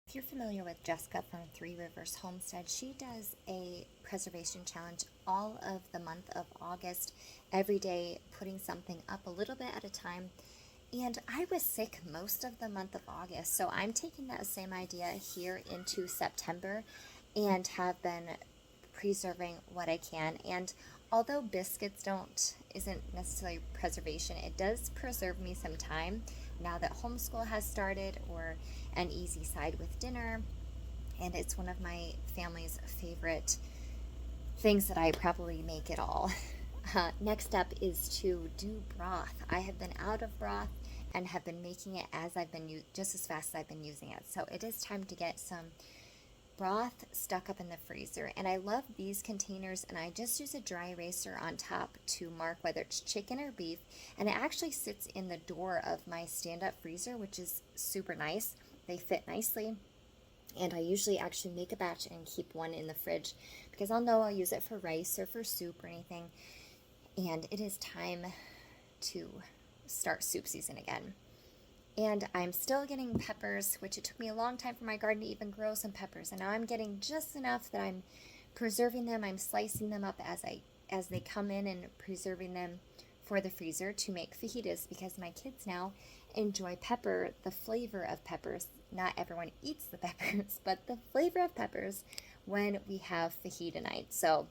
If you're familiar with Jessica from Three Rivers Homestead, she does a preservation challenge all of the month of August, every day putting something up a little bit at a time. And I was sick most of the month of August, so I'm taking that same idea here into September and have been preserving what I can. And although biscuits isn't necessarily preservation, it does preserve me some time now that homeschool has started, or an easy side with dinner. And it's one of my family's favorite things that I probably make it all. Next up is to do broth. I have been out of broth and have been making it just as fast as I've been using it. So it is time to get some broth stuck up in the freezer. And I love these containers, and I just use a dry eraser on top to mark whether it's chicken or beef. And it actually sits in the door of my stand-up freezer, which is super nice. They fit nicely. And I usually actually make a batch and keep one in the fridge because I'll know I'll use it for rice or for soup or anything. And it is time to start soup season again. And I'm still getting peppers, which it took me a long time for my garden to even grow some peppers. And now I'm getting just enough that I'm preserving them. I'm slicing them up as they come in and preserving them for the freezer to make fajitas, because my kids now enjoy pepper, the flavor of peppers. Not everyone eats the peppers, but the flavor of peppers when we have fajita night. So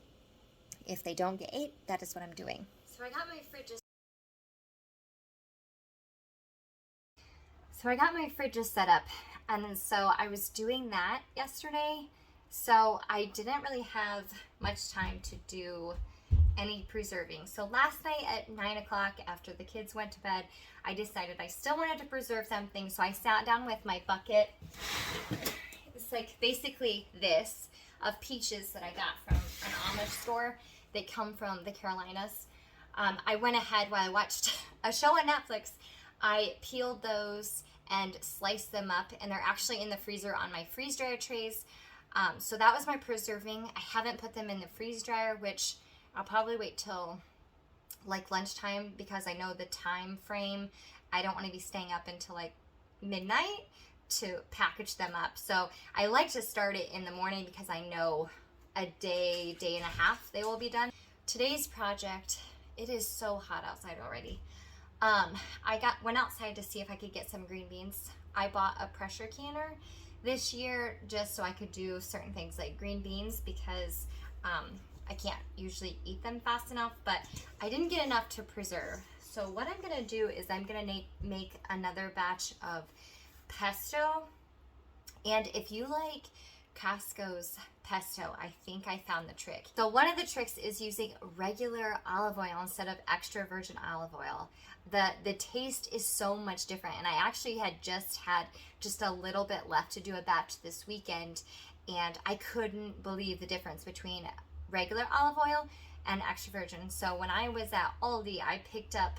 if they don't get ate, that is what I'm doing. So I got my fridges set up, and so I was doing that yesterday. So I didn't really have much time to do any preserving. So last night at 9 o'clock, after the kids went to bed, I decided I still wanted to preserve something. So I sat down with my bucket. It's like basically this of peaches that I got from an Amish store. They come from the Carolinas. I went ahead while I watched a show on Netflix. I peeled those and sliced them up, and they're actually in the freezer on my freeze dryer trays. So that was my preserving. I haven't put them in the freeze dryer, which I'll probably wait till like lunchtime, because I know the time frame. I don't want to be staying up until like midnight to package them up. So I like to start it in the morning because I know a day and a half they will be done. Today's project, it is so hot outside already. Went outside to see if I could get some green beans. I bought a pressure canner this year just so I could do certain things like green beans, because I can't usually eat them fast enough, but I didn't get enough to preserve. So what I'm gonna do is I'm gonna make another batch of pesto. And if you like Costco's pesto, I think I found the trick. So one of the tricks is using regular olive oil instead of extra virgin olive oil. The taste is so much different, and I actually had just a little bit left to do a batch this weekend, and I couldn't believe the difference between regular olive oil and extra virgin. So when I was at Aldi, I picked up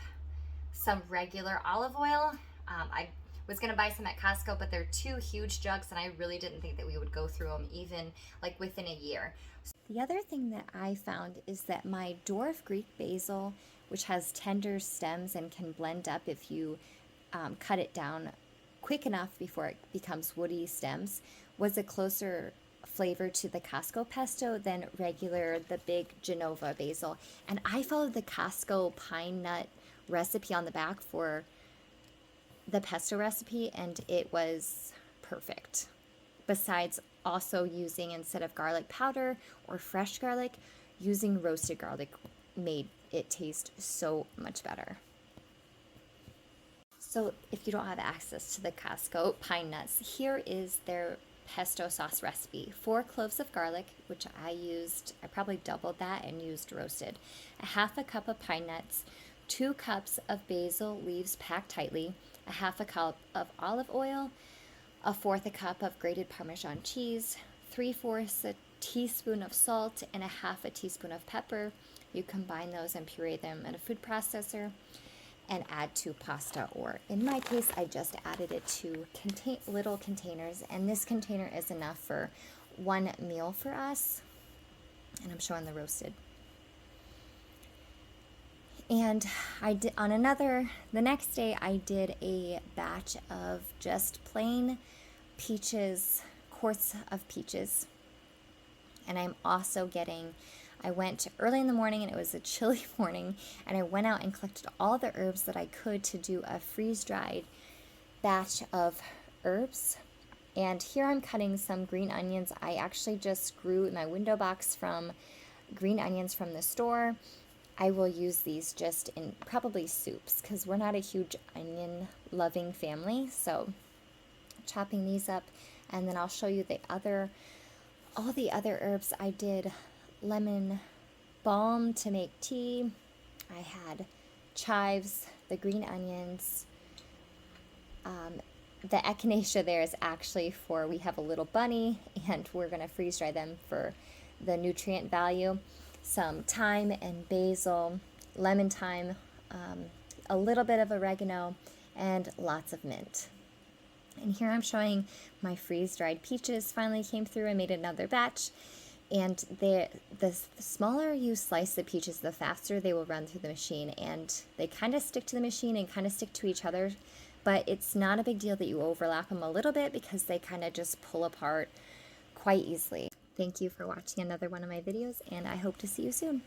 some regular olive oil. I was gonna buy some at Costco, but they're 2 huge jugs, and I really didn't think that we would go through them even like within a year. The other thing that I found is that my dwarf Greek basil, which has tender stems and can blend up if you cut it down quick enough before it becomes woody stems, was a closer flavor to the Costco pesto than the big Genova basil. And I followed the Costco pine nut recipe on the back for the pesto recipe, and it was perfect. Besides also using, instead of garlic powder or fresh garlic, using roasted garlic made it taste so much better. So if you don't have access to the Costco pine nuts, here is their pesto sauce recipe. 4 cloves of garlic, which I probably doubled that and used roasted. A half a cup of pine nuts, 2 cups of basil leaves packed tightly, a half a cup of olive oil, a fourth a cup of grated Parmesan cheese, 3/4 a teaspoon of salt, and a half a teaspoon of pepper. You combine those and puree them in a food processor and add to pasta, or in my case, I just added it to little containers, and this container is enough for 1 meal for us. And I'm showing the roasted. And the next day I did a batch of just plain peaches, quarts of peaches. And I'm also getting, I went early in the morning and it was a chilly morning, and I went out and collected all the herbs that I could to do a freeze-dried batch of herbs. And here I'm cutting some green onions. I actually just grew in my window box from green onions from the store. I will use these just in probably soups because we're not a huge onion loving family. So chopping these up, and then I'll show you all the other herbs. I did lemon balm to make tea. I had chives, the green onions. The echinacea there is actually for, we have a little bunny and we're going to freeze dry them for the nutrient value. Some thyme and basil, lemon thyme, a little bit of oregano, and lots of mint. And here I'm showing my freeze-dried peaches finally came through. I made another batch, and the smaller you slice the peaches, the faster they will run through the machine, and they kind of stick to the machine and kind of stick to each other, but it's not a big deal that you overlap them a little bit because they kind of just pull apart quite easily. Thank you for watching another one of my videos, and I hope to see you soon.